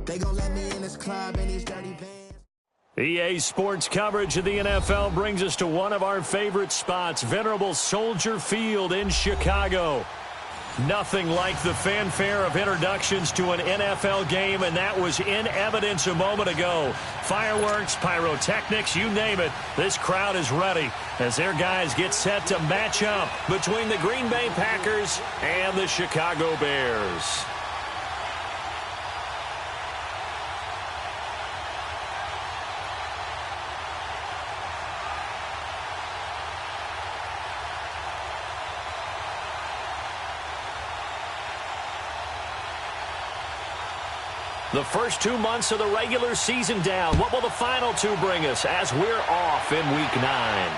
They gon' let me in this club in these dirty vans. EA Sports coverage of the NFL brings us to one of our favorite spots, venerable Soldier Field in Chicago. Nothing like the fanfare of introductions to an NFL game, and that was in evidence a moment ago. Fireworks, pyrotechnics, you name it. This crowd is ready as their guys get set to match up between the Green Bay Packers and the Chicago Bears. The first 2 months of the regular season down. What will the final two bring us as we're off in Week 9?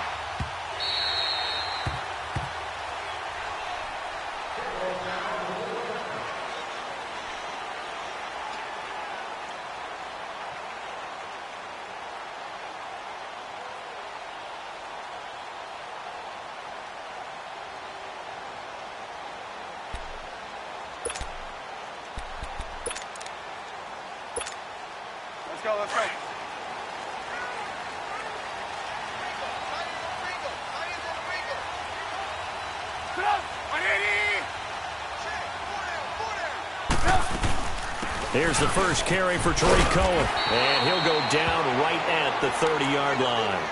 Let's go. Here's the first carry for Tariq Cohen, and he'll go down right at the 30-yard line.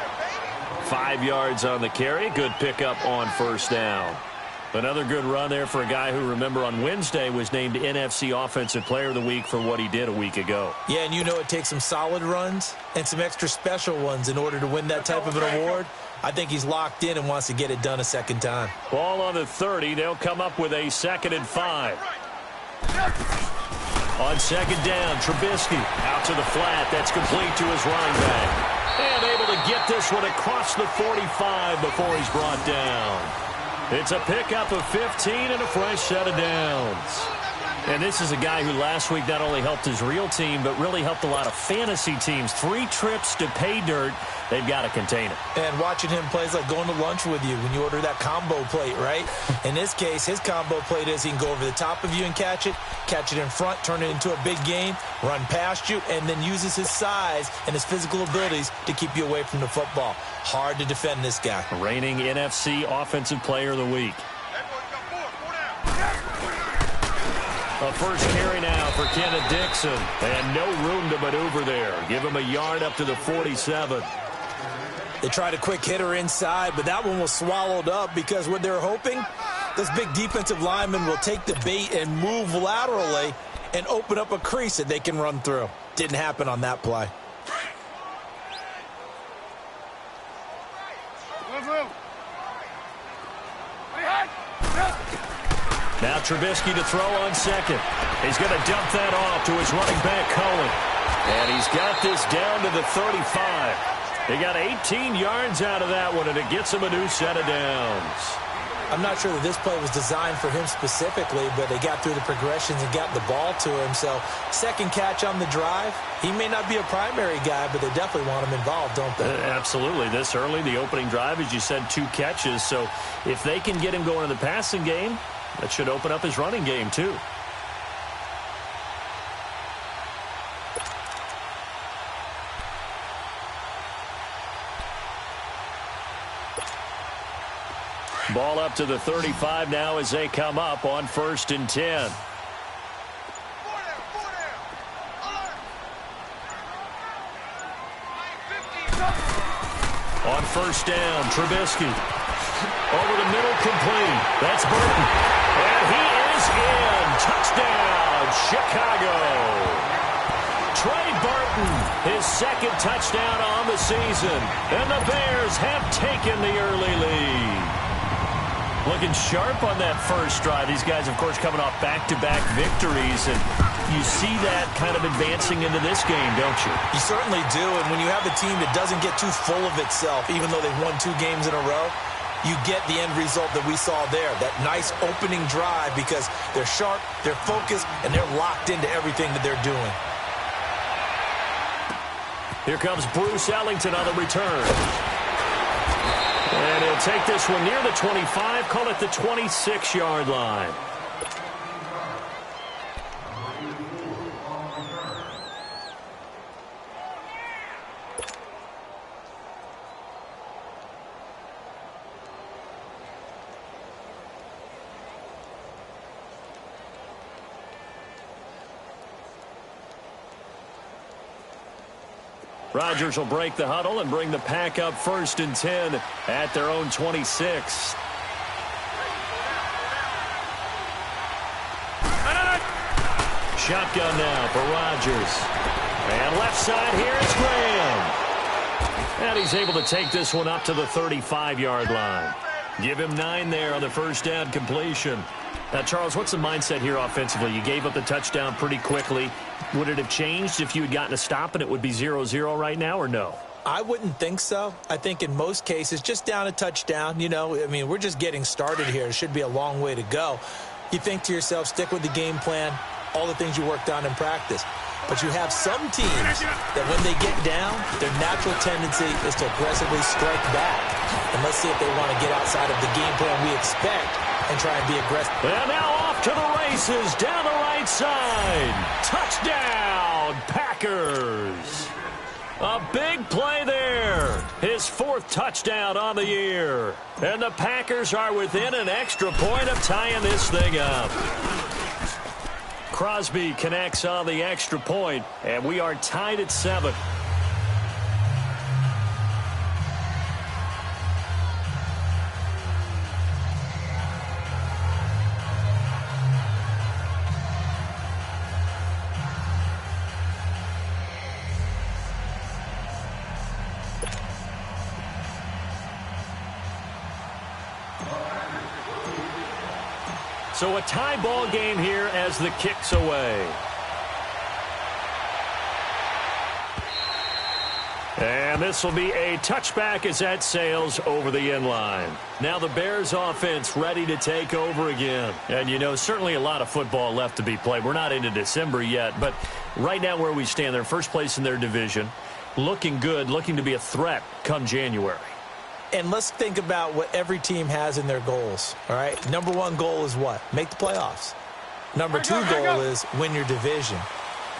5 yards on the carry. Good pickup on first down. Another good run there for a guy who, remember, on Wednesday was named NFC Offensive Player of the Week for what he did a week ago. Yeah, and you know it takes some solid runs and some extra special ones in order to win that type of an award. I think he's locked in and wants to get it done a second time. Ball on the 30. They'll come up with a 2nd and 5. On second down, Trubisky out to the flat. That's complete to his running back. And able to get this one across the 45 before he's brought down. It's a pickup of 15 and a fresh set of downs. And this is a guy who last week not only helped his real team, but really helped a lot of fantasy teams. 3 trips to pay dirt. They've got to contain it. And watching him play is like going to lunch with you when you order that combo plate, right? In this case, his combo plate is he can go over the top of you and catch it in front, turn it into a big game, run past you, and then uses his size and his physical abilities to keep you away from the football. Hard to defend this guy. Reigning NFC Offensive Player of the Week. A first carry now for Kenneth Dixon. And no room to maneuver there. Give him a yard up to the 47. They tried a quick hitter inside, but that one was swallowed up because what they're hoping, this big defensive lineman will take the bait and move laterally and open up a crease that they can run through. Didn't happen on that play. Now Trubisky to throw on second. He's going to dump that off to his running back, Cohen. And he's got this down to the 35. He got 18 yards out of that one, and it gets him a new set of downs. I'm not sure that this play was designed for him specifically, but they got through the progressions and got the ball to him. So second catch on the drive. He may not be a primary guy, but they definitely want him involved, don't they? Absolutely. This early, the opening drive, as you said, 2 catches. So if they can get him going in the passing game, that should open up his running game, too. Ball up to the 35 now as they come up on 1st and 10. On first down, Trubisky. Over the middle, complete. That's Burton. And he is in. Touchdown, Chicago. Trey Burton, his 2nd touchdown on the season. And the Bears have taken the early lead. Looking sharp on that first drive. These guys, of course, coming off back-to-back victories. And you see that kind of advancing into this game, don't you? You certainly do. And when you have a team that doesn't get too full of itself, even though they've won 2 games in a row, you get the end result that we saw there, that nice opening drive, because they're sharp, they're focused, and they're locked into everything that they're doing. Here comes Bruce Ellington on the return. And he'll take this one near the 25, call it the 26-yard line. Rodgers will break the huddle and bring the pack up 1st and 10 at their own 26. Shotgun now for Rodgers. And left side here is Graham. And he's able to take this one up to the 35-yard line. Give him 9 there on the first down completion. Now, Charles, what's the mindset here offensively? You gave up the touchdown pretty quickly. Would it have changed if you had gotten a stop and it would be 0-0 right now, or no? I wouldn't think so. I think in most cases, just down a touchdown, we're just getting started here. It should be a long way to go. You think to yourself, stick with the game plan, all the things you worked on in practice. But you have some teams that when they get down, their natural tendency is to aggressively strike back. And let's see if they want to get outside of the game plan we expect and try and be aggressive. And now off to the races down the right side. Touchdown, Packers. A big play there. His 4th touchdown on the year. And the Packers are within an extra point of tying this thing up. Crosby connects on the extra point, and we are tied at 7. So a tie ball game here as the kick's away. And this will be a touchback as that sails over the end line. Now the Bears offense ready to take over again. And, certainly a lot of football left to be played. We're not into December yet, but right now where we stand, they're first place in their division. Looking good, looking to be a threat come January. And let's think about what every team has in their goals, all right? Number 1 goal is what? Make the playoffs. Number 2 goal is win your division.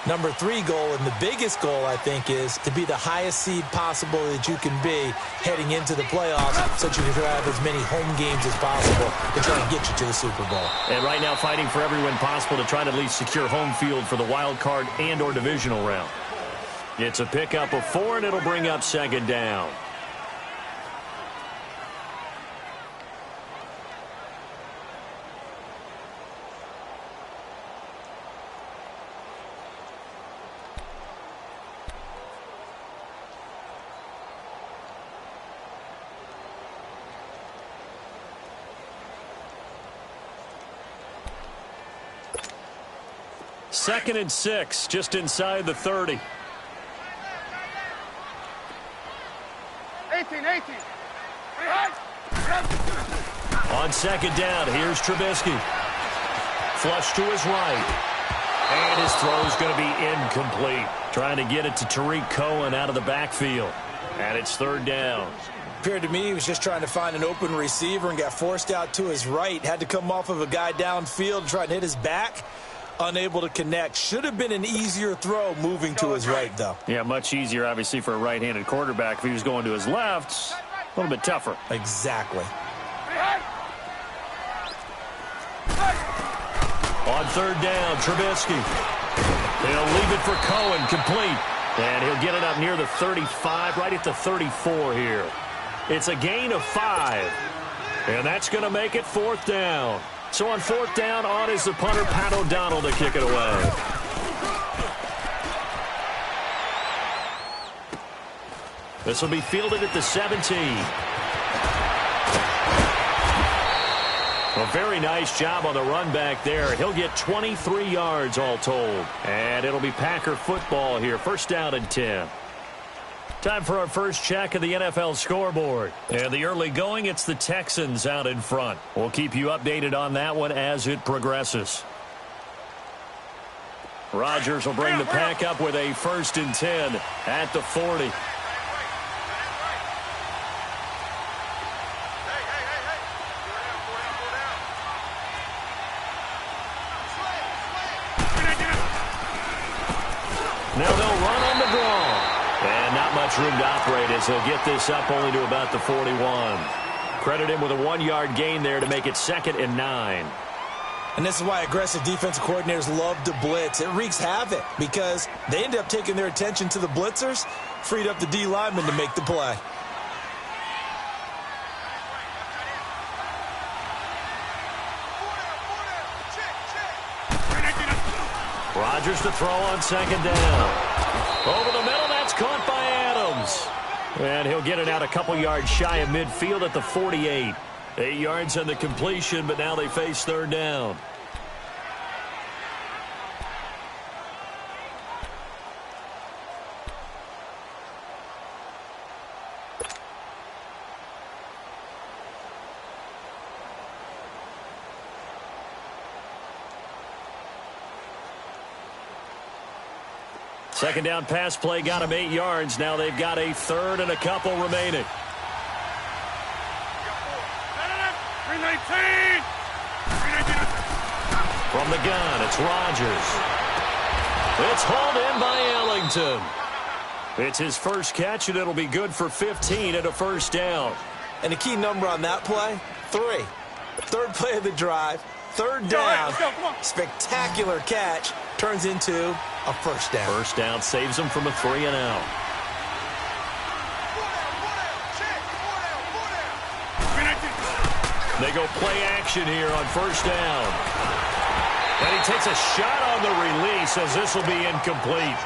Number 3 goal, and the biggest goal, I think, is to be the highest seed possible that you can be heading into the playoffs so that you can have as many home games as possible to try and get you to the Super Bowl. And right now fighting for every win possible to try to at least secure home field for the wild card and or divisional round. It's a pickup of 4, and it'll bring up 2nd down. Second and 6, just inside the 30. 18. On 2nd down, here's Trubisky. Flush to his right. And his throw's going to be incomplete. Trying to get it to Tariq Cohen out of the backfield. And it's 3rd down. Appeared to me he was just trying to find an open receiver and got forced out to his right. Had to come off of a guy downfield, try to hit his back. Unable to connect. Should have been an easier throw moving to his right, though. Yeah, much easier, obviously, for a right-handed quarterback. If he was going to his left, a little bit tougher. Exactly. On 3rd down, Trubisky. He'll leave it for Cohen, complete. And he'll get it up near the 35, right at the 34 here. It's a gain of 5. And that's going to make it 4th down. So on 4th down, on is the punter, Pat O'Donnell, to kick it away. This will be fielded at the 17. A very nice job on the run back there. He'll get 23 yards all told. And it'll be Packer football here. 1st down and 10. Time for our first check of the NFL scoreboard. And the early going, it's the Texans out in front. We'll keep you updated on that one as it progresses. Rodgers will bring the pack up with a 1st and 10 at the 40. Now they'll run on the draw. And not much room to operate as he'll get this up only to about the 41. Credit him with a 1-yard gain there to make it 2nd and 9. And this is why aggressive defensive coordinators love to blitz. It wreaks havoc because they end up taking their attention to the blitzers, freed up the D lineman to make the play. Rodgers to throw on second down. Over the middle, that's caught by Adams. And he'll get it out a couple yards shy of midfield at the 48. 8 yards on the completion, but now they face third down. Second down pass play got him 8 yards. Now they've got a third and a couple remaining. 319. From the gun, it's Rodgers. It's hauled in by Ellington. It's his first catch, and it'll be good for 15 and a first down. And the key number on that play, 3. Third play of the drive, third down, spectacular catch, turns into a first down. First down saves them from a 3 and out. They go play action here on first down. And he takes a shot on the release as this will be incomplete.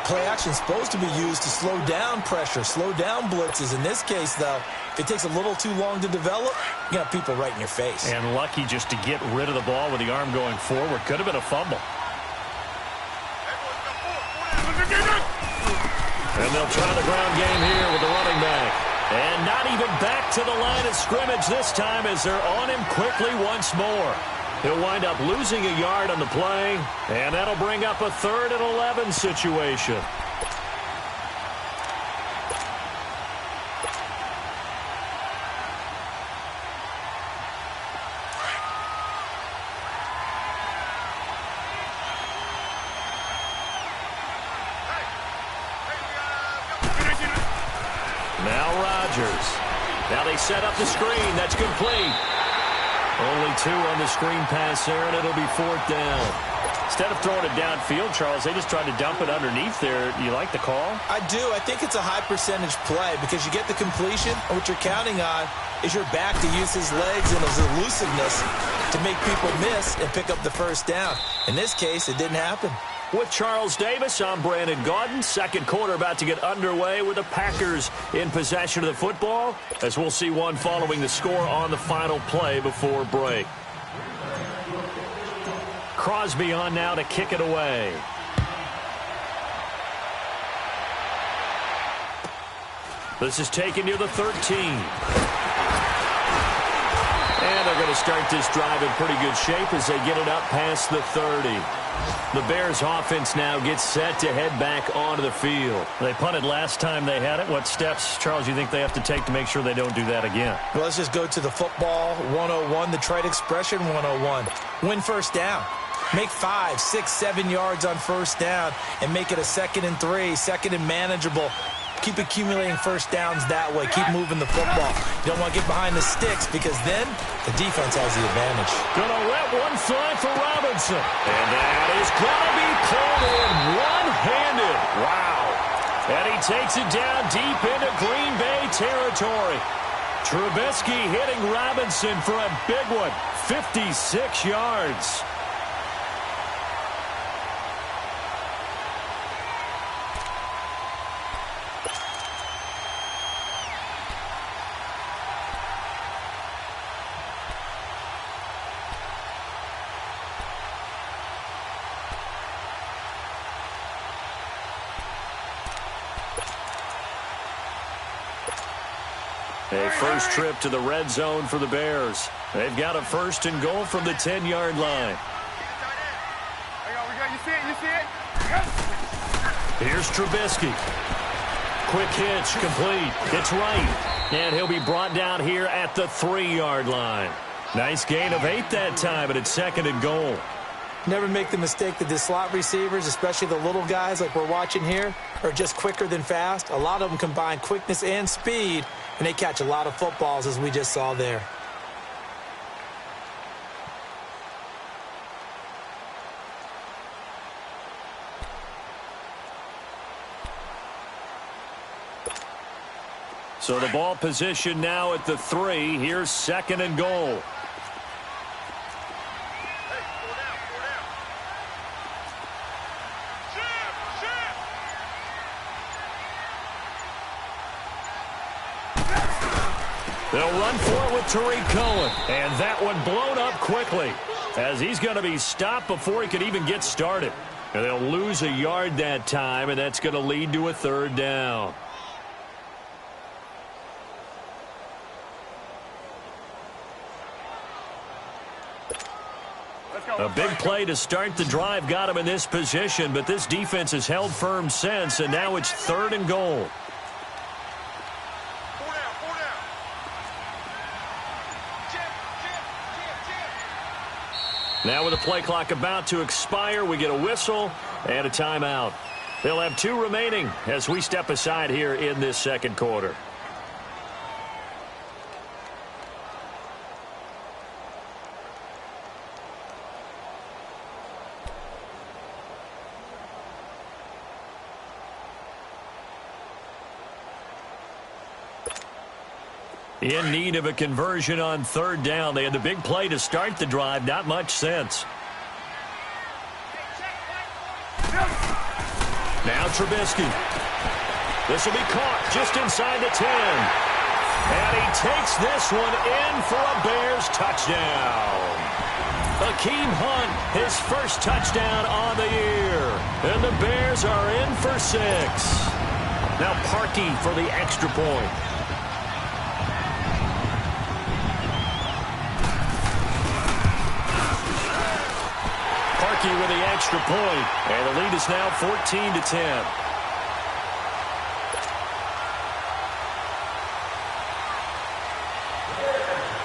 Play action is supposed to be used to slow down pressure, slow down blitzes. In this case, though, if it takes a little too long to develop, you got people right in your face. And lucky just to get rid of the ball with the arm going forward. Could have been a fumble. And they'll try the ground game here with the running back. And not even back to the line of scrimmage this time as they're on him quickly once more. He'll wind up losing a yard on the play, and that'll bring up a 3rd and 11 situation. Now Rodgers. Now they set up the screen. That's complete. Only 2 on the screen pass there, and it'll be 4th down. Instead of throwing it downfield, Charles, they just tried to dump it underneath there. Do you like the call? I do. I think it's a high percentage play because you get the completion, and what you're counting on is your back to use his legs and his elusiveness to make people miss and pick up the first down. In this case, it didn't happen. With Charles Davis, I'm Brandon Gaudin. Second quarter about to get underway with the Packers in possession of the football, as we'll see one following the score on the final play before break. Crosby on now to kick it away. This is taken near the 13. And they're going to start this drive in pretty good shape as they get it up past the 30. The Bears offense now gets set to head back onto the field. They punted last time they had it. What steps, Charles, you think they have to take to make sure they don't do that again? Well, let's just go to the football 101, the trite expression 101. Win first down. Make 5, 6, 7 yards on first down and make it a 2nd and 3, 2nd and manageable. Keep accumulating first downs that way. Keep moving the football. You don't want to get behind the sticks because then the defense has the advantage. Gonna let one fly for Robinson. And that is gonna be pulled in one-handed. Wow. And he takes it down deep into Green Bay territory. Trubisky hitting Robinson for a big one. 56 yards. A first trip to the red zone for the Bears. They've got a 1st and goal from the 10-yard line. You see it? You see it? Here's Trubisky. Quick hitch, complete. It's right. And he'll be brought down here at the 3-yard line. Nice gain of 8 that time, and it's 2nd and goal. Never make the mistake that the slot receivers, especially the little guys like we're watching here, are just quicker than fast. A lot of them combine quickness and speed, and they catch a lot of footballs, as we just saw there. So the ball position now at the 3. Here's 2nd and goal. They'll run for it with Tariq Cohen. And that one blown up quickly as he's going to be stopped before he could even get started. And they'll lose a yard that time, and that's going to lead to a 3rd down. A big play to start the drive got him in this position, but this defense has held firm since, and now it's 3rd and goal. Now with the play clock about to expire, we get a whistle and a timeout. They'll have 2 remaining as we step aside here in this 2nd quarter. In need of a conversion on 3rd down. They had the big play to start the drive. Not much sense. Now Trubisky. This will be caught just inside the 10. And he takes this one in for a Bears touchdown. Hakeem Hunt, his first touchdown on the year. And the Bears are in for 6. Now Parkey for the extra point. With the extra point, and the lead is now 14-10.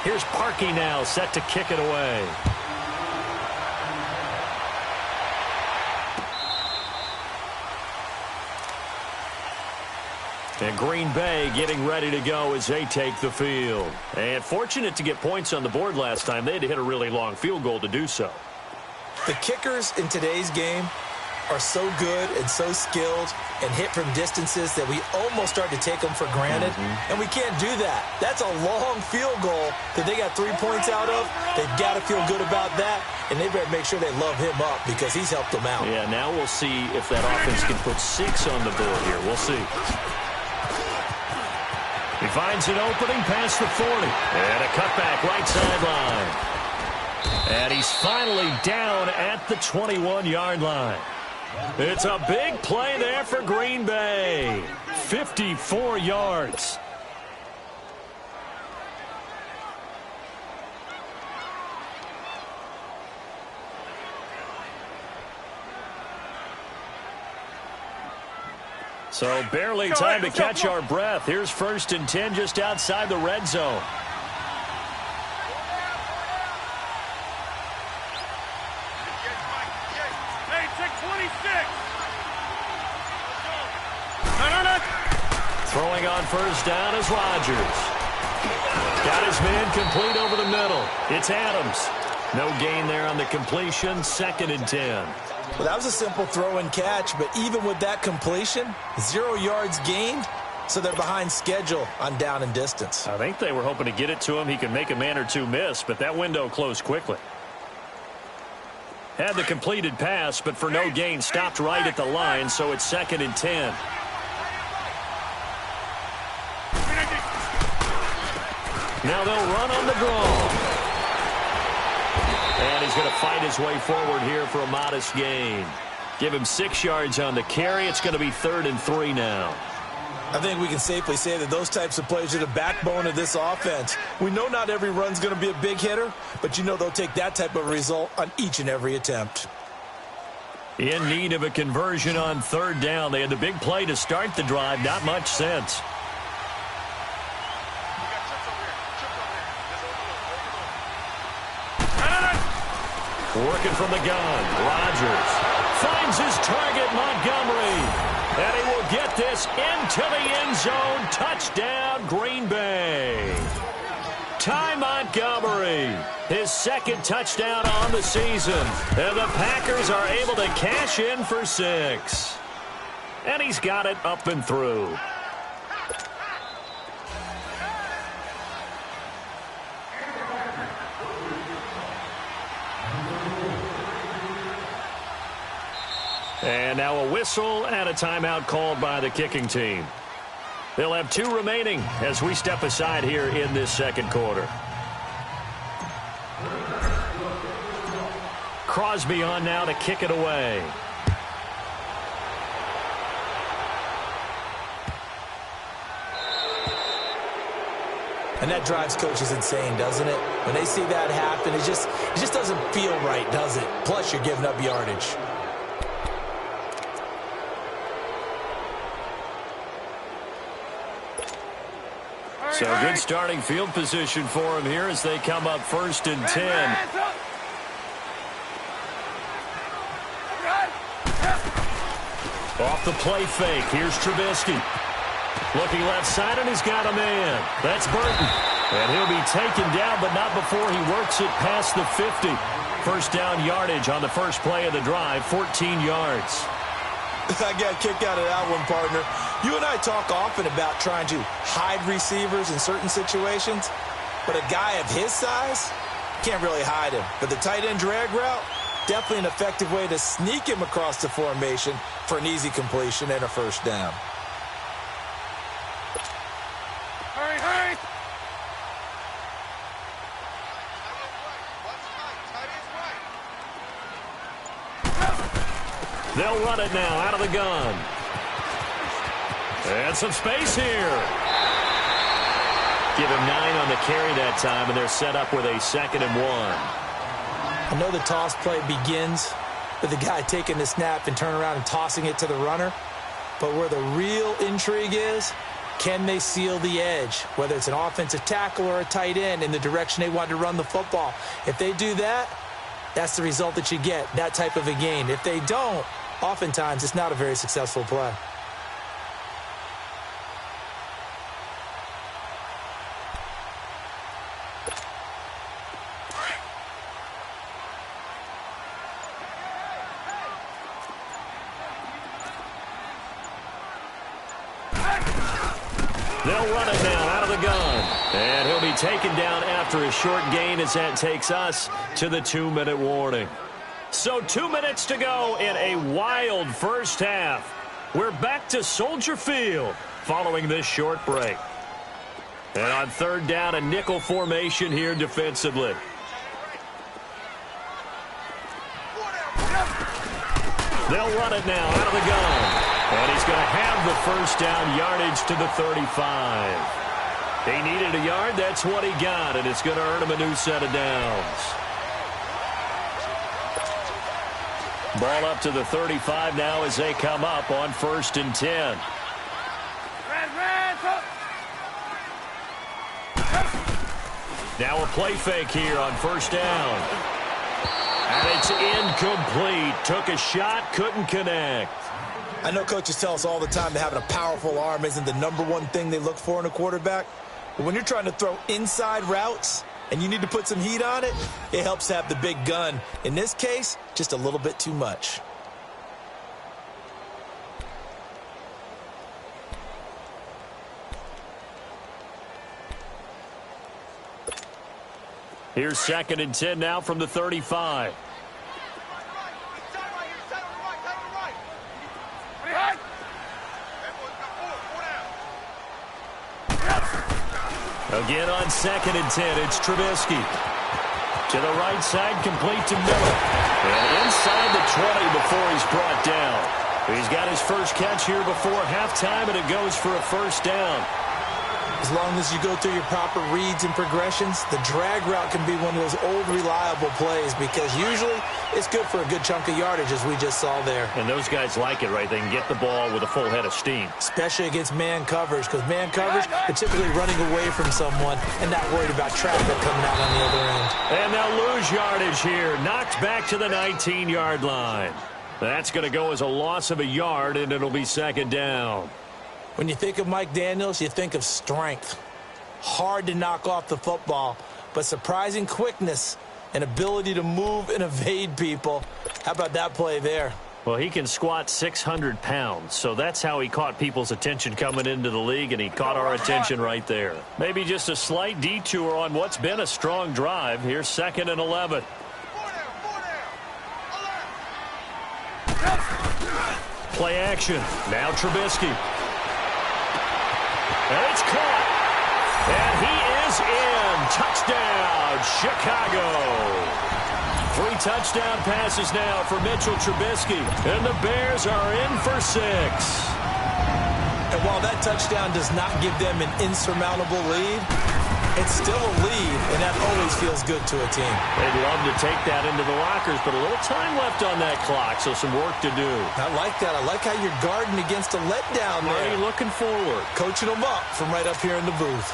Here's Parkey now, set to kick it away. And Green Bay getting ready to go as they take the field. And fortunate to get points on the board last time. They had to hit a really long field goal to do so. The kickers in today's game are so good and so skilled and hit from distances that we almost start to take them for granted, and we can't do that. That's a long field goal that they got 3 points out of. They've got to feel good about that, and they better make sure they love him up because he's helped them out. Yeah, now we'll see if that offense can put 6 on the board here. We'll see. He finds an opening past the 40, and a cutback right sideline. And he's finally down at the 21-yard line. It's a big play there for Green Bay. 54 yards. So barely time to catch our breath. Here's 1st and 10 just outside the red zone. Throwing on 1st down is Rodgers. Got his man complete over the middle. It's Adams. No gain there on the completion. 2nd and 10. Well, that was a simple throw and catch, but even with that completion, 0 yards gained, so they're behind schedule on down and distance. I think they were hoping to get it to him. He could make a man or 2 miss, but that window closed quickly. Had the completed pass, but for no gain, stopped right at the line, so it's 2nd and 10. Now they'll run on the draw. And he's going to fight his way forward here for a modest gain. Give him 6 yards on the carry. It's going to be 3rd and 3 now. I think we can safely say that those types of plays are the backbone of this offense. We know not every run's going to be a big hitter, but you know they'll take that type of result on each and every attempt. In need of a conversion on 3rd down. They had the big play to start the drive. Not much sense. Working from the gun, Rodgers finds his target, Montgomery, and he will get this into the end zone. Touchdown, Green Bay. Ty Montgomery, his 2nd touchdown on the season, and the Packers are able to cash in for 6. And he's got it up and through. And now a whistle and a timeout called by the kicking team. They'll have 2 remaining as we step aside here in this second quarter. Crosby on now to kick it away. And that drives coaches insane, doesn't it? When they see that happen, it just doesn't feel right, does it? Plus, you're giving up yardage. So good starting field position for him here as they come up 1st and 10. Off the play fake. Here's Trubisky. Looking left side, and he's got a man. That's Burton. And he'll be taken down, but not before he works it past the 50. First down yardage on the first play of the drive, 14 yards. I got a kick out of that one, partner. You and I talk often about trying to hide receivers in certain situations, but a guy of his size, can't really hide him. But the tight end drag route, definitely an effective way to sneak him across the formation for an easy completion and a first down. Hurry, hurry! They'll run it now out of the gun. And some space here. Give him 9 on the carry that time, and they're set up with a 2nd and 1. I know the toss play begins with the guy taking the snap and turn around and tossing it to the runner. But where the real intrigue is, can they seal the edge? Whether it's an offensive tackle or a tight end in the direction they want to run the football. If they do that, that's the result that you get, that type of a gain. If they don't, oftentimes it's not a very successful play. They'll run it now out of the gun. And he'll be taken down after a short gain as that takes us to the 2-minute warning. So 2 minutes to go in a wild first half. We're back to Soldier Field following this short break. And on 3rd down, a nickel formation here defensively. They'll run it now out of the gun. And he's going to have the first down yardage to the 35. He needed a yard. That's what he got, and it's going to earn him a new set of downs. Ball up to the 35 now as they come up on 1st and 10. Now a play fake here on 1st down. And it's incomplete. Took a shot, couldn't connect. I know coaches tell us all the time that having a powerful arm isn't the #1 thing they look for in a quarterback. But when you're trying to throw inside routes and you need to put some heat on it, it helps to have the big gun. In this case, just a little bit too much. Here's 2nd and 10 now from the 35. Again on 2nd and 10, it's Trubisky. To the right side, complete to Miller. And inside the 20 before he's brought down. He's got his first catch here before halftime, and it goes for a first down. As long as you go through your proper reads and progressions, the drag route can be one of those old reliable plays because usually it's good for a good chunk of yardage, as we just saw there. And those guys like it, right? They can get the ball with a full head of steam. Especially against man coverage, because man coverage, they're typically running away from someone and not worried about traffic coming out on the other end. And they'll lose yardage here. Knocked back to the 19-yard line. That's going to go as a loss of a yard, and it'll be 2nd down. When you think of Mike Daniels, you think of strength. Hard to knock off the football, but surprising quickness and ability to move and evade people. How about that play there? Well, he can squat 600 pounds, so that's how he caught people's attention coming into the league, and he caught our attention right there. Maybe just a slight detour on what's been a strong drive. Here's 2nd and 11. Play action. Now Trubisky. And it's caught. And he is in. Touchdown, Chicago. 3 touchdown passes now for Mitchell Trubisky. And the Bears are in for 6. And while that touchdown does not give them an insurmountable lead, it's still a lead, and that always feels good to a team. They'd love to take that into the lockers, but a little time left on that clock, so some work to do. I like that. I like how you're guarding against a letdown there. Already looking forward. Coaching them up from right up here in the booth.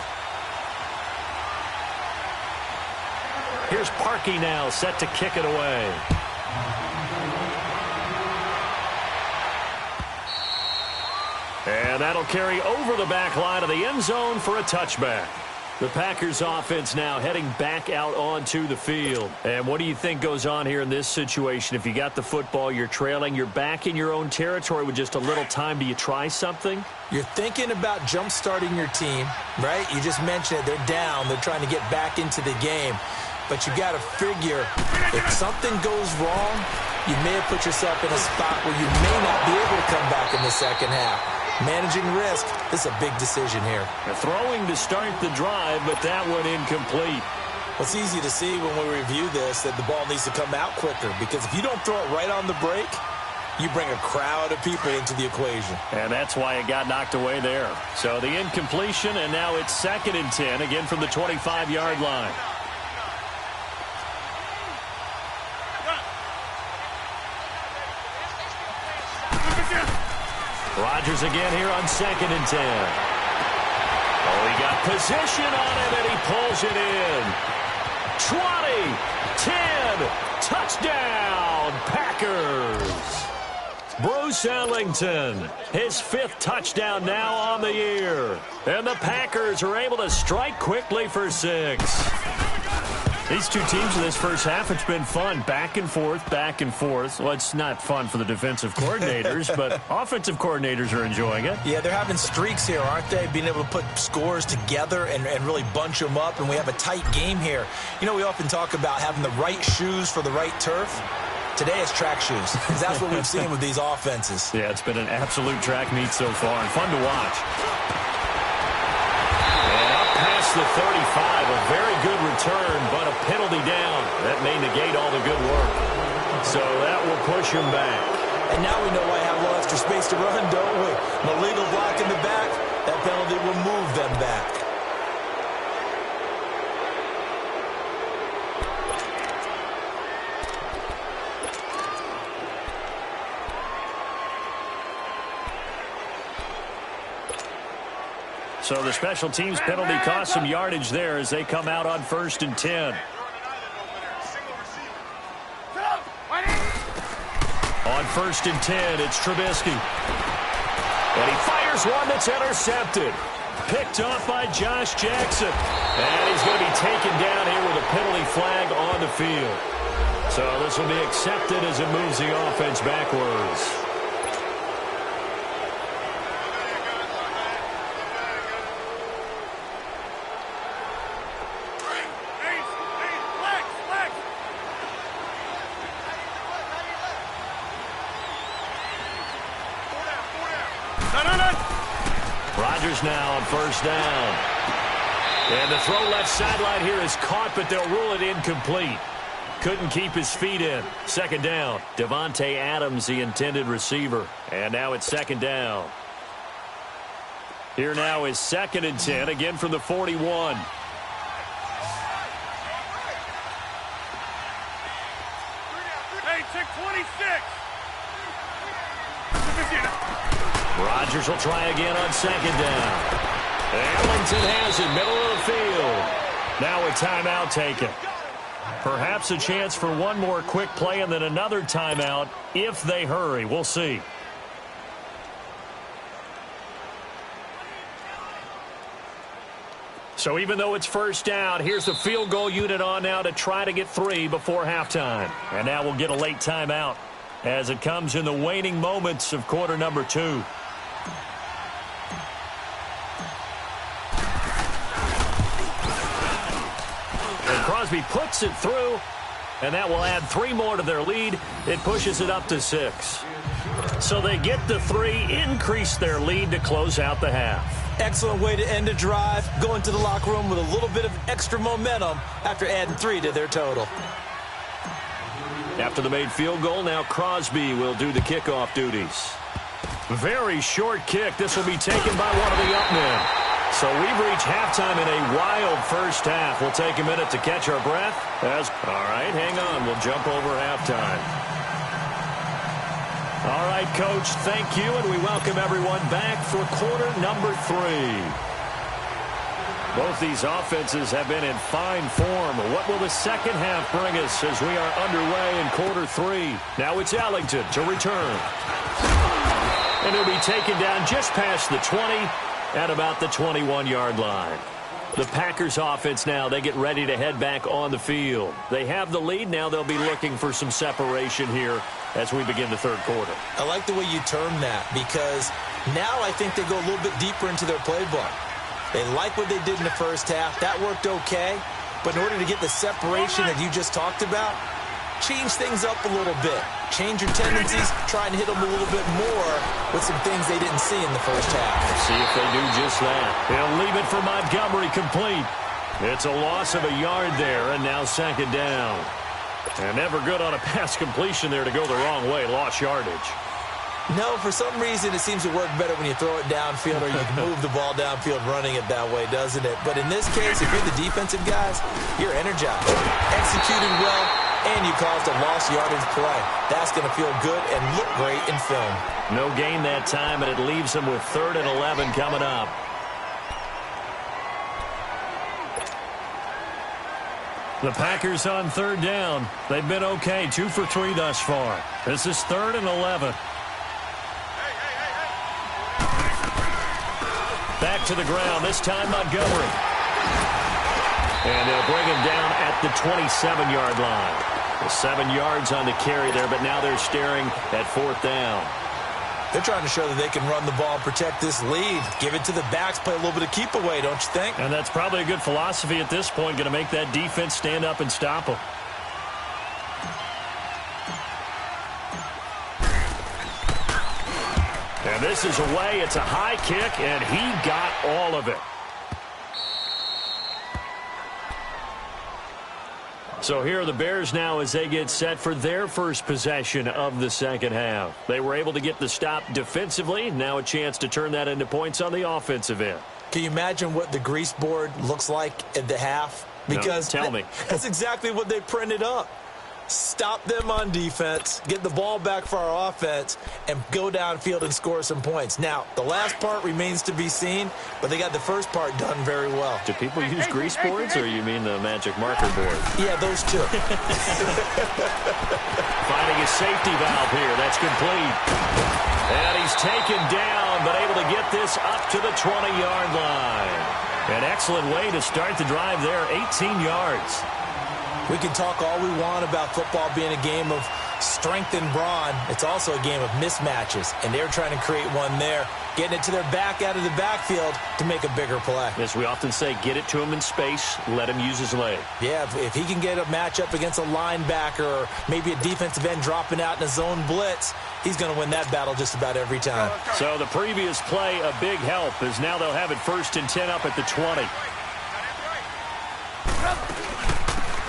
Here's Parkey now, set to kick it away. And that'll carry over the back line of the end zone for a touchback. The Packers offense now heading back out onto the field. And what do you think goes on here in this situation? If you got the football, you're trailing, you're back in your own territory with just a little time. Do you try something? You're thinking about jump-starting your team, right? You just mentioned it. They're down. They're trying to get back into the game. But you got to figure if something goes wrong, you may have put yourself in a spot where you may not be able to come back in the second half. Managing risk, this is a big decision here. They're throwing to start the drive, but that one incomplete. It's easy to see when we review this that the ball needs to come out quicker, because if you don't throw it right on the break, you bring a crowd of people into the equation. And that's why it got knocked away there. So the incompletion, and now it's 2nd and 10, again from the 25-yard line. Rodgers again here on 2nd and 10. Oh, he got position on him, and he pulls it in. 20, 10, touchdown, Packers. Bruce Ellington, his 5th touchdown now on the year. And the Packers are able to strike quickly for 6. These two teams in this first half, it's been fun. Back and forth, back and forth. Well, it's not fun for the defensive coordinators, but offensive coordinators are enjoying it. Yeah, they're having streaks here, aren't they? Being able to put scores together and really bunch them up, and we have a tight game here. You know, we often talk about having the right shoes for the right turf. Today it's track shoes, because that's what we've seen with these offenses. Yeah, it's been an absolute track meet so far, and fun to watch. The 35, a very good return, but a penalty down. That may negate all the good work. So that will push him back. And now we know why I have a little extra space to run, don't we? An illegal block in the back, that penalty will move them back. So the special teams penalty cost some yardage there as they come out on 1st and 10. On 1st and 10, it's Trubisky. And he fires one that's intercepted. Picked off by Josh Jackson. And he's going to be taken down here with a penalty flag on the field. So this will be accepted as it moves the offense backwards. Rodgers now on 1st down. And the throw left sideline here is caught, but they'll rule it incomplete. Couldn't keep his feet in. 2nd down. Devontae Adams, the intended receiver. And now it's 2nd down. Here now is 2nd and 10, again from the 41. Hey, check 26. Rodgers will try again on 2nd down. Ellington has it, middle of the field. Now a timeout taken. Perhaps a chance for one more quick play and then another timeout if they hurry. We'll see. So even though it's 1st down, here's the field goal unit on now to try to get 3 before halftime. And now we'll get a late timeout as it comes in the waning moments of quarter number 2. And Crosby puts it through, and that will add 3 more to their lead. It pushes it up to 6. So they get the 3, increase their lead to close out the half. Excellent way to end a drive, go into the locker room with a little bit of extra momentum after adding 3 to their total. After the made field goal, now Crosby will do the kickoff duties. Very short kick. This will be taken by one of the up men. So we've reached halftime in a wild first half. We'll take a minute to catch our breath. All right, hang on. We'll jump over halftime. All right, Coach, thank you, and we welcome everyone back for quarter number 3. Both these offenses have been in fine form. What will the second half bring us as we are underway in quarter 3? Now it's Ellington to return. And it'll be taken down just past the 20 at about the 21-yard line. The Packers offense now, they get ready to head back on the field. They have the lead. Now they'll be looking for some separation here as we begin the third quarter. I like the way you term that because now I think they go a little bit deeper into their playbook. They like what they did in the first half. That worked okay. But in order to get the separation that you just talked about, change things up a little bit. Change your tendencies, try and hit them a little bit more with some things they didn't see in the first half. See if they do just that. They'll leave it for Montgomery complete. It's a loss of a yard there, and now second down. And never good on a pass completion there to go the wrong way. Lost yardage. No, for some reason it seems to work better when you throw it downfield or you can move the ball downfield running it that way, doesn't it? But in this case, if you're the defensive guys, you're energized, executing well, and you caused a lost yardage play. That's going to feel good and look great in film. No gain that time, and it leaves them with 3rd and 11 coming up. The Packers on 3rd down. They've been okay, 2 for 3 thus far. This is 3rd and 11. Back to the ground, this time Montgomery. And they'll bring him down at the 27-yard line. 7 yards on the carry there, but now they're staring at 4th down. They're trying to show that they can run the ball and protect this lead. Give it to the backs, play a little bit of keep away, don't you think? And that's probably a good philosophy at this point, going to make that defense stand up and stop them. And this is away. It's a high kick, and he got all of it. So here are the Bears now as they get set for their first possession of the second half. They were able to get the stop defensively. Now a chance to turn that into points on the offensive end. Can you imagine what the grease board looks like at the half? Because no, tell me. That's exactly what they printed up. Stop them on defense, get the ball back for our offense, and go downfield and score some points. Now, the last part remains to be seen, but they got the first part done very well. Do people use grease boards, or you mean the magic marker board? Yeah, those two. Finding a safety valve here. That's complete. And he's taken down, but able to get this up to the 20-yard line. An excellent way to start the drive there, 18 yards. We can talk all we want about football being a game of strength and brawn. It's also a game of mismatches, and they're trying to create one there, getting it to their back out of the backfield to make a bigger play. As we often say, get it to him in space, let him use his leg. Yeah, if he can get a matchup against a linebacker or maybe a defensive end dropping out in a zone blitz, he's going to win that battle just about every time. So the previous play, a big help, as now they'll have it 1st and 10 up at the 20.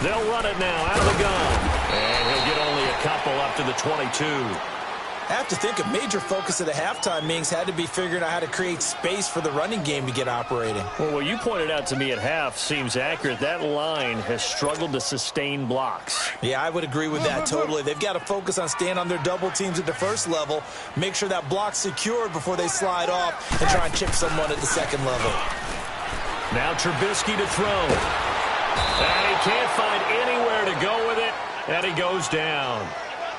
They'll run it now out of the gun. And he'll get only a couple up to the 22. I have to think a major focus of the halftime meetings had to be figuring out how to create space for the running game to get operating. Well, what you pointed out to me at half seems accurate. That line has struggled to sustain blocks. Yeah, I would agree with that totally. They've got to focus on staying on their double teams at the first level, make sure that block's secured before they slide off and try and chip someone at the second level. Now Trubisky to throw. And he can't find anywhere to go with it, and he goes down.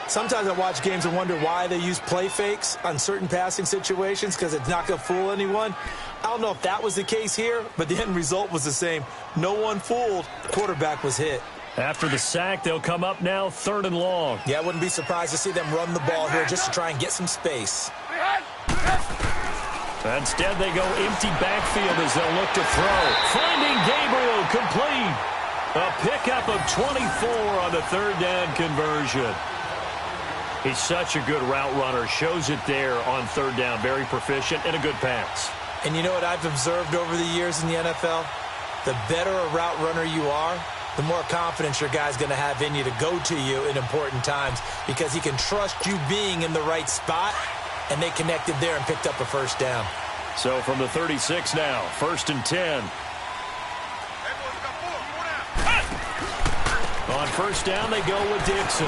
Sometimes I watch games and wonder why they use play fakes on certain passing situations because it's not going to fool anyone. I don't know if that was the case here, but the end result was the same. No one fooled. The quarterback was hit. After the sack, they'll come up now 3rd and long. Yeah, I wouldn't be surprised to see them run the ball here just to try and get some space. Instead, they go empty backfield as they'll look to throw. Finding Gabriel complete. A pickup of 24 on the 3rd down conversion. He's such a good route runner. Shows it there on third down. Very proficient and a good pass. And you know what I've observed over the years in the NFL? The better a route runner you are, the more confidence your guy's going to have in you to go to you in important times because he can trust you being in the right spot, and they connected there and picked up a first down. So from the 36 now, 1st and 10. On first down, they go with Dixon.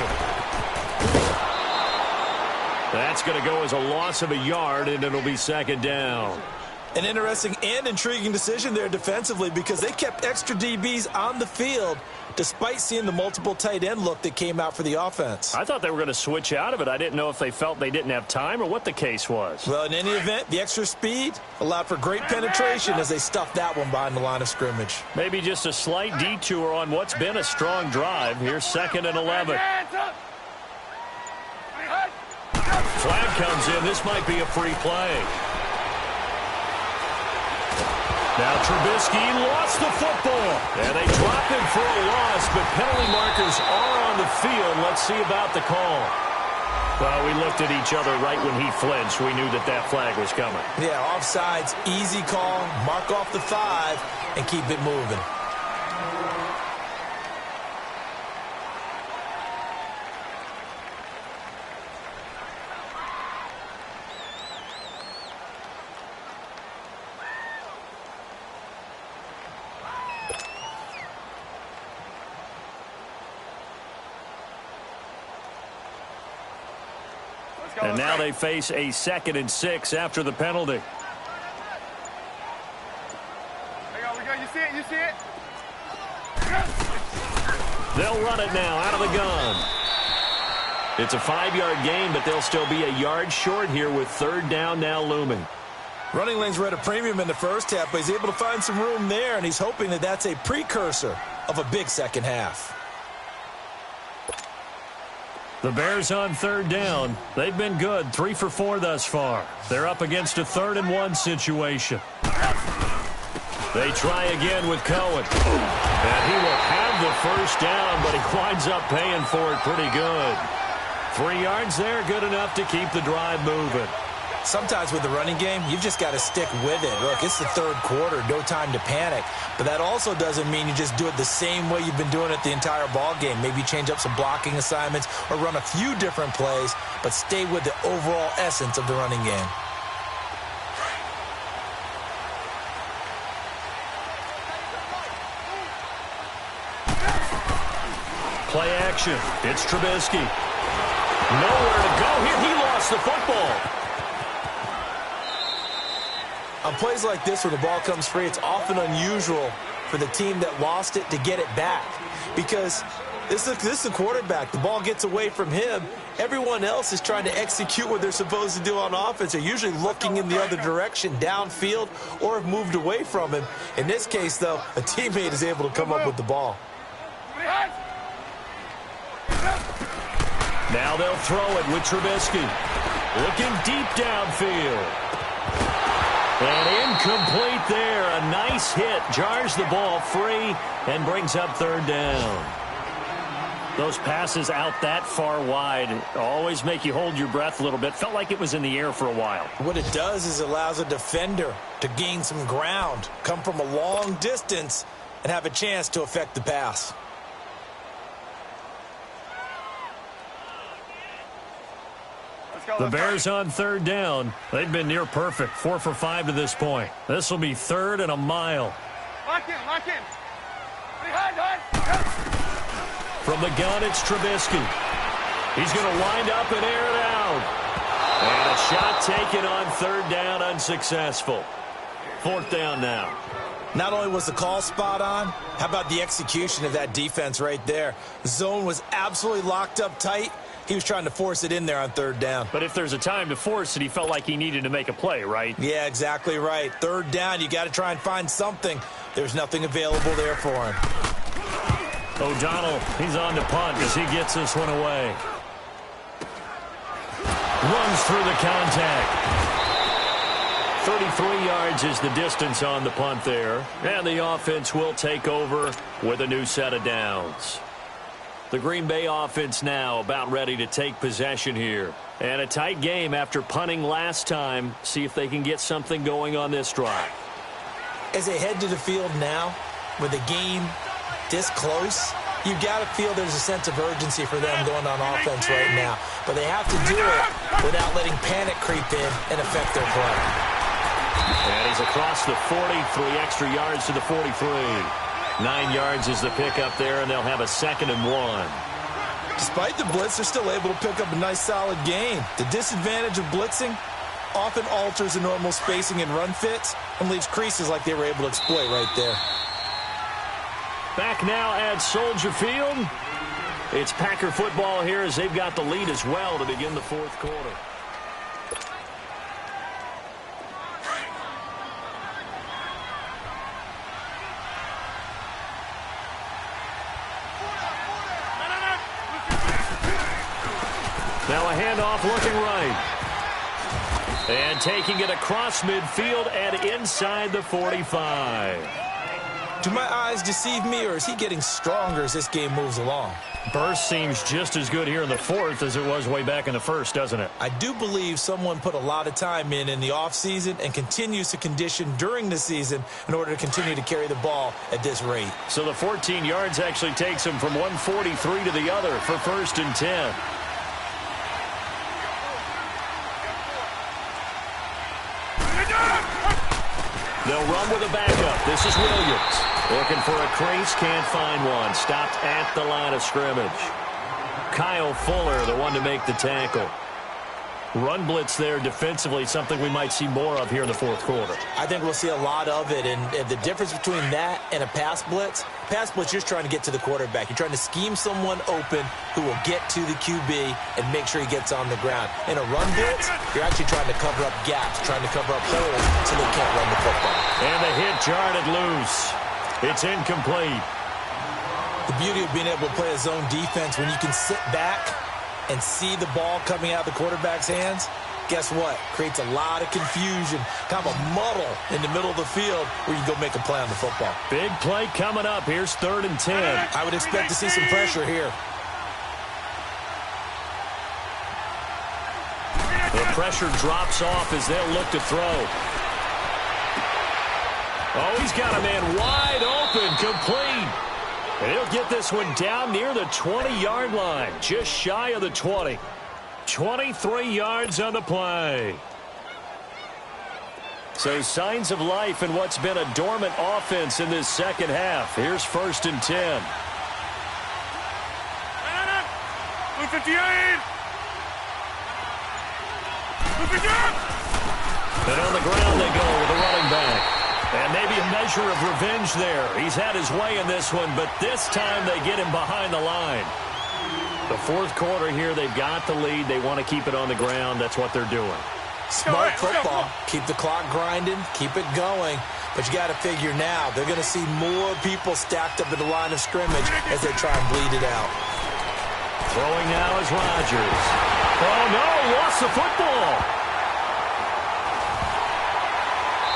That's going to go as a loss of a yard, and it'll be 2nd down. An interesting and intriguing decision there defensively because they kept extra DBs on the field despite seeing the multiple tight end look that came out for the offense. I thought they were going to switch out of it. I didn't know if they felt they didn't have time or what the case was. Well, in any event, the extra speed allowed for great penetration as they stuffed that one behind the line of scrimmage. Maybe just a slight detour on what's been a strong drive. Here's 2nd and 11. Flag comes in. This might be a free play. Now Trubisky lost the football. And they drop him for a loss, but penalty markers are on the field. Let's see about the call. Well, we looked at each other right when he flinched. We knew that that flag was coming. Yeah, offsides, easy call. Mark off the 5 and keep it moving. And now they face a 2nd and 6 after the penalty. We go. You see it? You see it? They'll run it now out of the gun. It's a 5-yard gain, but they'll still be a yard short here with 3rd down now looming. Running lanes were at a premium in the first half, but he's able to find some room there, and he's hoping that that's a precursor of a big second half. The Bears on 3rd down. They've been good, 3 for 4 thus far. They're up against a 3rd and 1 situation. They try again with Cohen. And he will have the first down, but he winds up paying for it pretty good. 3 yards there, good enough to keep the drive moving. Sometimes with the running game, you've just got to stick with it. Look, it's the 3rd quarter, no time to panic. But that also doesn't mean you just do it the same way you've been doing it the entire ball game. Maybe change up some blocking assignments or run a few different plays, but stay with the overall essence of the running game. Play action. It's Trubisky. Nowhere to go here. He lost the football. On plays like this where the ball comes free, it's often unusual for the team that lost it to get it back because this is the quarterback. The ball gets away from him. Everyone else is trying to execute what they're supposed to do on offense. They're usually looking in the other direction, downfield, or have moved away from him. In this case, though, a teammate is able to come up with the ball. Now they'll throw it with Trubisky. Looking deep downfield. And incomplete there. A nice hit. Jars the ball free and brings up 3rd down. Those passes out that far wide always make you hold your breath a little bit. Felt like it was in the air for a while. What it does is it allows a defender to gain some ground, come from a long distance, and have a chance to affect the pass. The Bears on 3rd down. They've been near perfect. 4 for 5 to this point. This will be 3rd and a mile. Lock in, lock in. From the gun, it's Trubisky. He's going to wind up and air it out. And a shot taken on 3rd down, unsuccessful. 4th down now. Not only was the call spot on, how about the execution of that defense right there? The zone was absolutely locked up tight. He was trying to force it in there on 3rd down. But if there's a time to force it, he felt like he needed to make a play, right? Yeah, exactly right. 3rd down, you got to try and find something. There's nothing available there for him. O'Donnell, he's on to punt as he gets this one away. Runs through the contact. 33 yards is the distance on the punt there. And the offense will take over with a new set of downs. The Green Bay offense now about ready to take possession here. And a tight game after punting last time. See if they can get something going on this drive. As they head to the field now, with the game this close, you've got to feel there's a sense of urgency for them going on offense right now. But they have to do it without letting panic creep in and affect their play. And he's across the 40, 3 extra yards to the 43. 9 yards is the pickup there, and they'll have a 2nd and 1. Despite the blitz, they're still able to pick up a nice, solid gain. The disadvantage of blitzing often alters the normal spacing and run fits and leaves creases like they were able to exploit right there. Back now at Soldier Field. It's Packer football here as they've got the lead as well to begin the 4th quarter. Now a handoff looking right. And taking it across midfield and inside the 45. Do my eyes deceive me, or is he getting stronger as this game moves along? Burst seems just as good here in the 4th as it was way back in the 1st, doesn't it? I do believe someone put a lot of time in the offseason and continues to condition during the season in order to continue to carry the ball at this rate. So the 14 yards actually takes him from 143 to the other for 1st and 10. They'll run with a backup. This is Williams. Looking for a crease, can't find one. Stopped at the line of scrimmage. Kyle Fuller, the one to make the tackle. Run blitz there defensively, something we might see more of here in the 4th quarter. I think we'll see a lot of it, and the difference between that and a pass blitz, you're just trying to get to the quarterback. You're trying to scheme someone open who will get to the QB and make sure he gets on the ground. In a run blitz, you're actually trying to cover up gaps, trying to cover up holes so they can't run the football. And the hit jarred it loose. It's incomplete. The beauty of being able to play a zone defense when you can sit back and see the ball coming out of the quarterback's hands, guess what? Creates a lot of confusion, kind of a muddle in the middle of the field where you can go make a play on the football. Big play coming up. Here's 3rd and 10. I would expect to see some pressure here. The pressure drops off as they'll look to throw. Oh, he's got a man wide open, complete. And he'll get this one down near the 20-yard line, just shy of the 20. 23 yards on the play. So signs of life in what's been a dormant offense in this 2nd half. Here's 1st and 10. 58. And on the ground they go with a running back. And maybe a measure of revenge there. He's had his way in this one, but this time they get him behind the line. The 4th quarter here, they've got the lead. They want to keep it on the ground. That's what they're doing. Smart football. Keep the clock grinding. Keep it going. But you got to figure now, they're going to see more people stacked up at the line of scrimmage as they try and bleed it out. Throwing now is Rodgers. Oh, no, lost the football.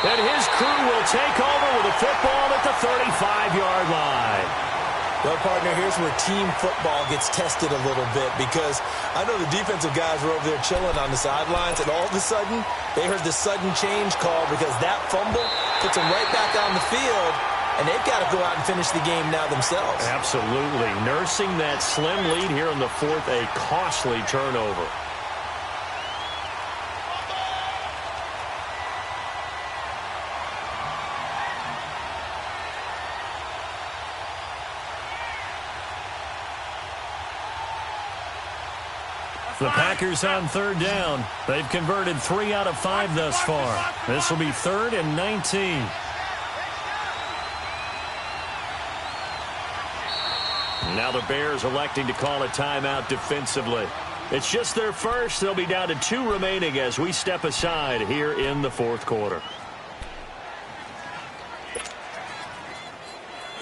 And his crew will take over with a football at the 35-yard line. Well, partner, here's where team football gets tested a little bit because I know the defensive guys were over there chilling on the sidelines, and all of a sudden, they heard the sudden change call because that fumble puts them right back on the field, and they've got to go out and finish the game now themselves. Absolutely. Nursing that slim lead here in the 4th, a costly turnover. The Packers on 3rd down. They've converted 3 out of 5 thus far. This will be 3rd and 19. Now the Bears electing to call a timeout defensively. It's just their first. They'll be down to 2 remaining as we step aside here in the 4th quarter.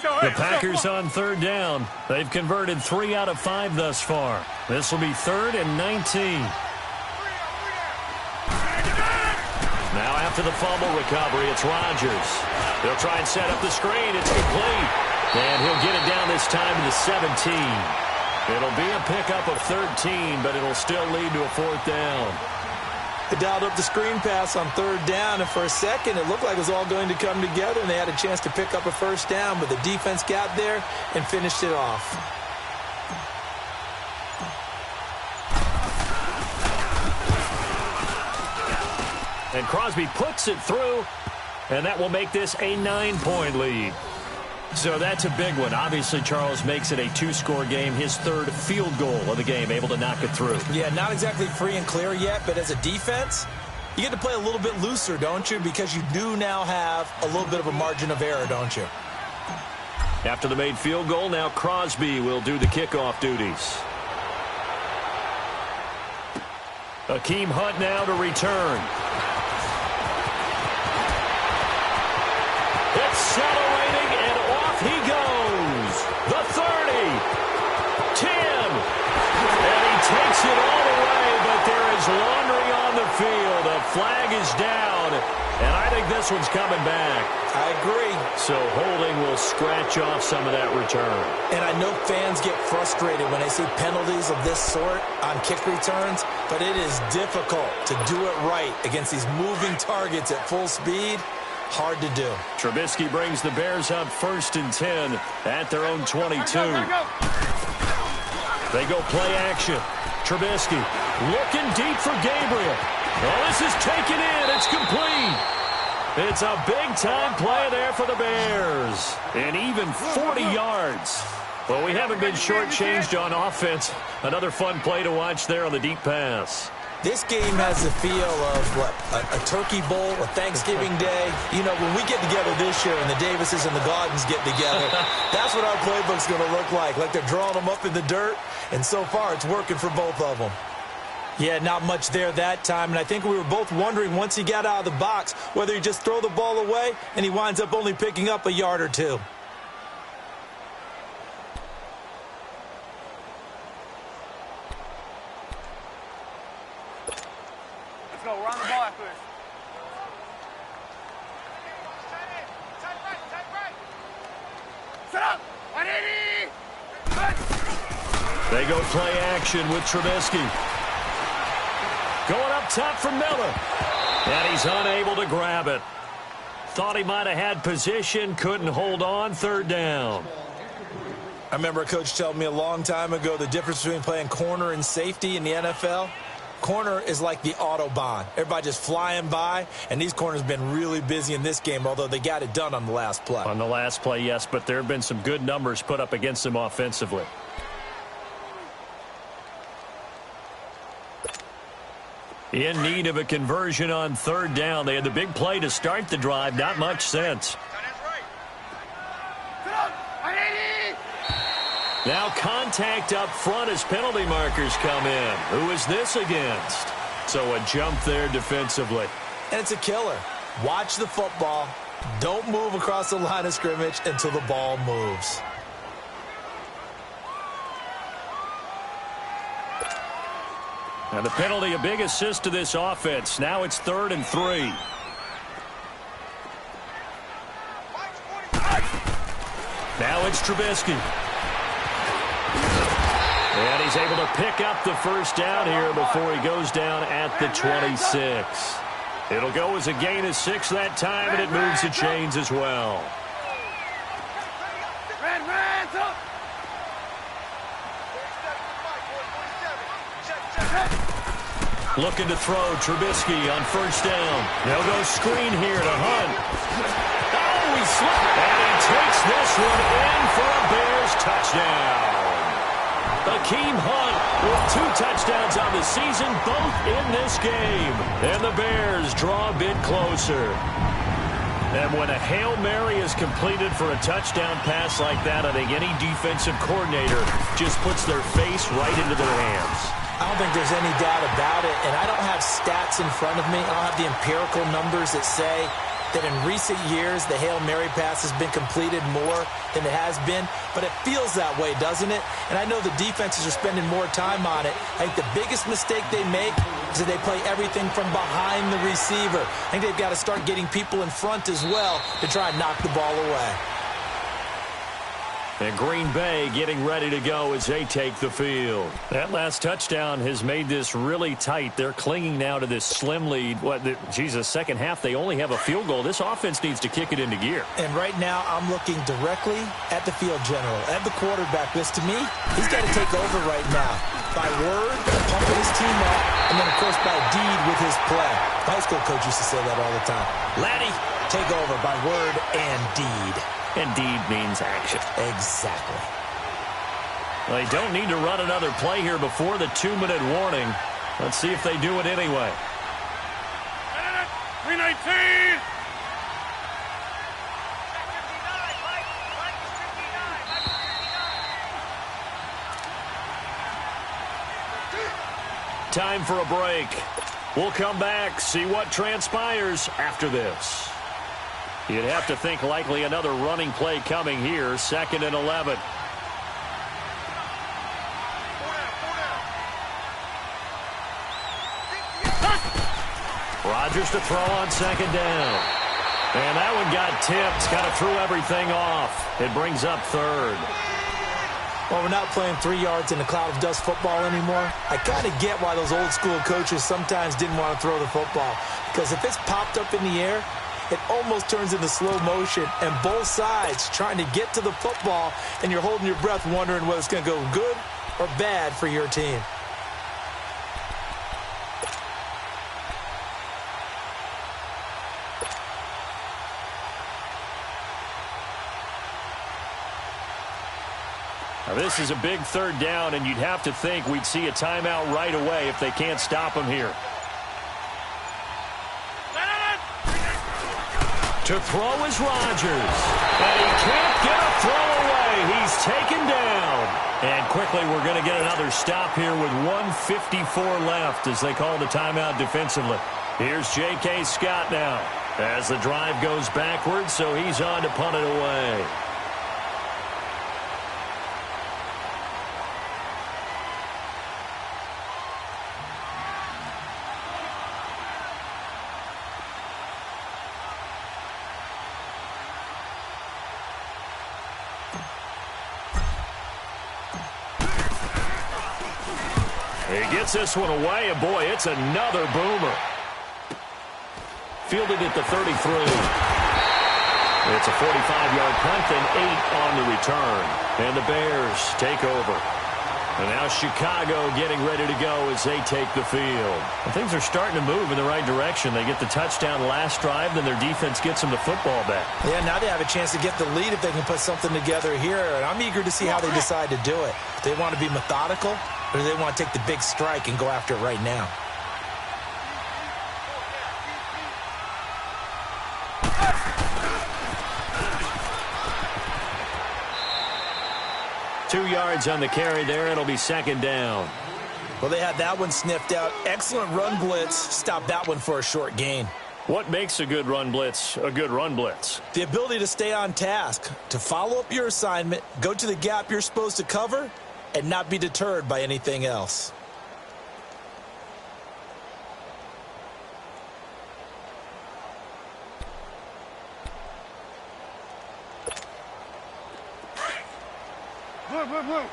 The Packers on 3rd down. They've converted 3 out of 5 thus far. This will be 3rd and 19. Now after the fumble recovery, it's Rodgers. They'll try and set up the screen. It's complete. And he'll get it down this time to the 17. It'll be a pickup of 13, but it'll still lead to a 4th down. They dialed up the screen pass on 3rd down, and for a second it looked like it was all going to come together, and they had a chance to pick up a 1st down, but the defense got there and finished it off. And Crosby puts it through, and that will make this a 9-point lead. So that's a big one. Obviously, Charles makes it a 2-score game, his 3rd field goal of the game, able to knock it through. Yeah, not exactly free and clear yet, but as a defense, you get to play a little bit looser, don't you? Because you do now have a little bit of a margin of error, don't you? After the made field goal, now Crosby will do the kickoff duties. Akeem Hunt now to return. Accelerating, and off he goes. The 30, 10, and he takes it all the way, but there is laundry on the field. A flag is down, and I think this one's coming back. I agree. So holding will scratch off some of that return. And I know fans get frustrated when they see penalties of this sort on kick returns, but it is difficult to do it right against these moving targets at full speed. Hard to do. Trubisky brings the Bears up 1st and 10 at their own 22. They go play action. Trubisky looking deep for Gabriel. Oh, this is taken in. It's complete. It's a big-time play there for the Bears. And even 40 yards. Well, we haven't been shortchanged on offense. Another fun play to watch there on the deep pass. This game has the feel of, what, a turkey bowl, a Thanksgiving day. You know, when we get together this year and the Davises and the Gaudens get together, that's what our playbook's going to look like they're drawing them up in the dirt, and so far it's working for both of them. Yeah, not much there that time, and I think we were both wondering once he got out of the box whether he just throw the ball away, and he winds up only picking up a yard or two. Let's go. We're on the ball after this. Set up. 180. They go play action with Trubisky. Going up top for Miller. And he's unable to grab it. Thought he might have had position, couldn't hold on, 3rd down. I remember a coach telling me a long time ago the difference between playing corner and safety in the NFL. Corner is like the Autobahn. Everybody just flying by, and these corners have been really busy in this game, although they got it done on the last play. On the last play, yes, but there have been some good numbers put up against them offensively. In need of a conversion on 3rd down. They had the big play to start the drive. Not much sense. Now contact up front as penalty markers come in. Who is this against? So a jump there defensively. And it's a killer. Watch the football. Don't move across the line of scrimmage until the ball moves. And the penalty, a big assist to this offense. Now it's 3rd and 3. Now it's Trubisky. And he's able to pick up the 1st down here before he goes down at the 26. It'll go as a gain of 6 that time, and it moves the chains as well. Looking to throw, Trubisky on 1st down. They'll go screen here to Hunt. Oh, he slipped. And he takes this one in for a Bears touchdown. Akeem Hunt with 2 touchdowns on the season, both in this game. And the Bears draw a bit closer. And when a Hail Mary is completed for a touchdown pass like that, I think any defensive coordinator just puts their face right into their hands. I don't think there's any doubt about it, and I don't have stats in front of me. I don't have the empirical numbers that say that in recent years the Hail Mary pass has been completed more than it has been, but it feels that way, doesn't it? And I know the defenses are spending more time on it. I think the biggest mistake they make is that they play everything from behind the receiver. I think they've got to start getting people in front as well to try and knock the ball away. And Green Bay getting ready to go as they take the field. That last touchdown has made this really tight. They're clinging now to this slim lead. Second half, they only have a field goal. This offense needs to kick it into gear. And right now, I'm looking directly at the field general, at the quarterback. Because to me, he's got to take over right now. By word, pumping his team up, and then, of course, by deed with his play. My high school coach used to say that all the time. Laddie, take over by word and deed. And deed means action. Exactly. Well, they don't need to run another play here before the 2-minute warning. Let's see if they do it anyway. 319! Time for a break. We'll come back, see what transpires after this. You'd have to think likely another running play coming here, 2nd and 11. Rodgers to throw on 2nd down. And that one got tipped, kind of threw everything off. It brings up 3rd. Well, we're not playing 3 yards in a cloud of dust football anymore. I kind of get why those old school coaches sometimes didn't want to throw the football. Because if it's popped up in the air, it almost turns into slow motion, and both sides trying to get to the football, and you're holding your breath wondering whether it's going to go good or bad for your team. Now, this is a big 3rd down, and you'd have to think we'd see a timeout right away if they can't stop him here. To throw is Rodgers. And he can't get a throw away. He's taken down. And quickly we're going to get another stop here with 1:54 left as they call the timeout defensively. Here's J.K. Scott now as the drive goes backwards, so he's on to punt it away. He gets this one away, and boy, it's another boomer. Fielded at the 33. It's a 45-yard punt and 8 on the return. And the Bears take over. And now Chicago getting ready to go as they take the field. And things are starting to move in the right direction. They get the touchdown last drive, then their defense gets them the football back. Yeah, now they have a chance to get the lead if they can put something together here. And I'm eager to see how they decide to do it. They want to be methodical, or do they want to take the big strike and go after it right now? Two yards on the carry there. It'll be 2nd down. Well, they had that one sniffed out. Excellent run blitz. Stop that one for a short gain. What makes a good run blitz a good run blitz? The ability to stay on task, to follow up your assignment, go to the gap you're supposed to cover, and not be deterred by anything else. Blue, blue, blue.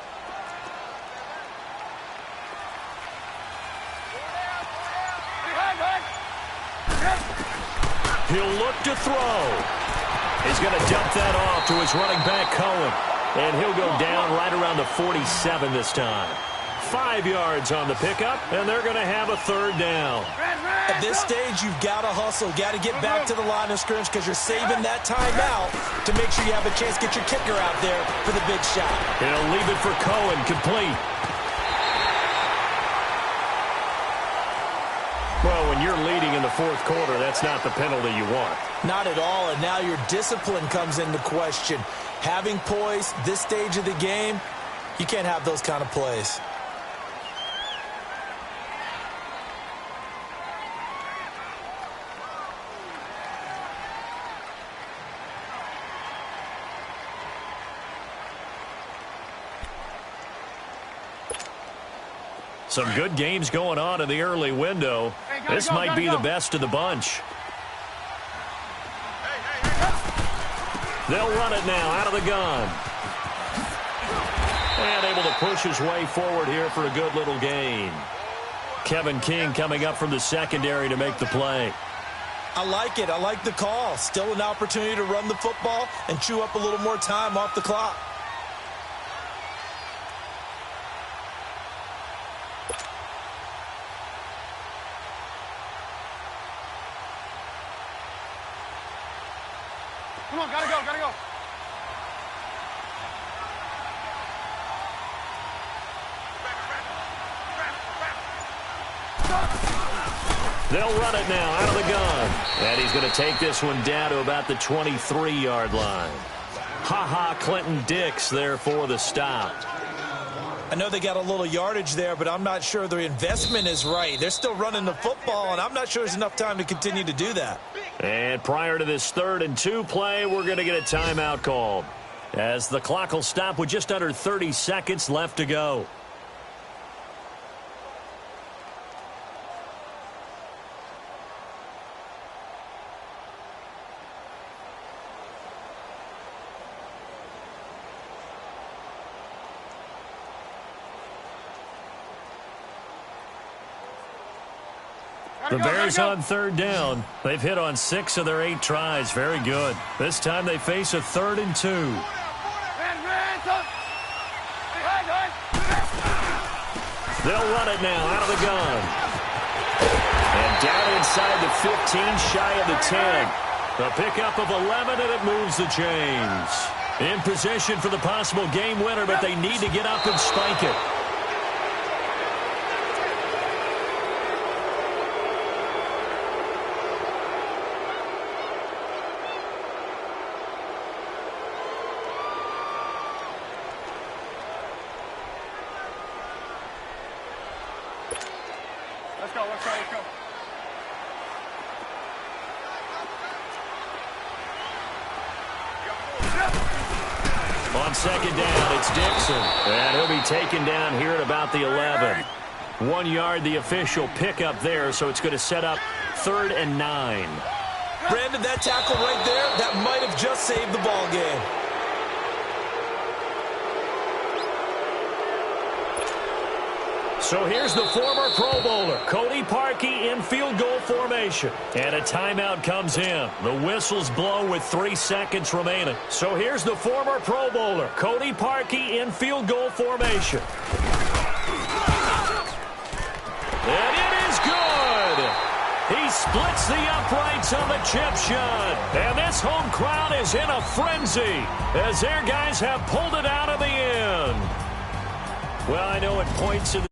He'll look to throw. He's going to dump that off to his running back, Cohen. And he'll go down right around the 47 this time. 5 yards on the pickup, and they're going to have a 3rd down. At this stage, you've got to hustle. Got to get back to the line of scrimmage because you're saving that timeout to make sure you have a chance to get your kicker out there for the big shot. He'll leave it for Cohen, complete. Well, when you're leading in the 4th quarter, that's not the penalty you want. Not at all, and now your discipline comes into question. Having poise this stage of the game, you can't have those kind of plays. Some good games going on in the early window. This might be the best of the bunch. They'll run it now out of the gun. And able to push his way forward here for a good little gain. Kevin King coming up from the secondary to make the play. I like it. I like the call. Still an opportunity to run the football and chew up a little more time off the clock. Come on, gotta go, gotta go. They'll run it now out of the gun. And he's going to take this one down to about the 23-yard line. Ha-ha, Clinton Dix there for the stop. I know they got a little yardage there, but I'm not sure their investment is right. They're still running the football, and I'm not sure there's enough time to continue to do that. And prior to this 3rd and 2 play, we're going to get a timeout called, as the clock will stop with just under 30 seconds left to go. The Bears on 3rd down. They've hit on 6 of their 8 tries. Very good. This time they face a 3rd and 2. They'll run it now out of the gun. And down inside the 15, shy of the 10. A pickup of 11, and it moves the chains. In position for the possible game winner, but they need to get up and spike it. Let's go, let's go, let's go. On 2nd down, it's Dixon. And he'll be taken down here at about the 11. 1 yard, the official pickup there, so it's going to set up 3rd and 9. Brandon, that tackle right there, that might have just saved the ball game. So here's the former Pro Bowler, Cody Parkey, in field goal formation. And a timeout comes in. The whistles blow with 3 seconds remaining. So here's the former Pro Bowler, Cody Parkey, in field goal formation. And it is good! He splits the uprights on the chip shot. And this home crowd is in a frenzy as their guys have pulled it out of the end. Well, I know it points to the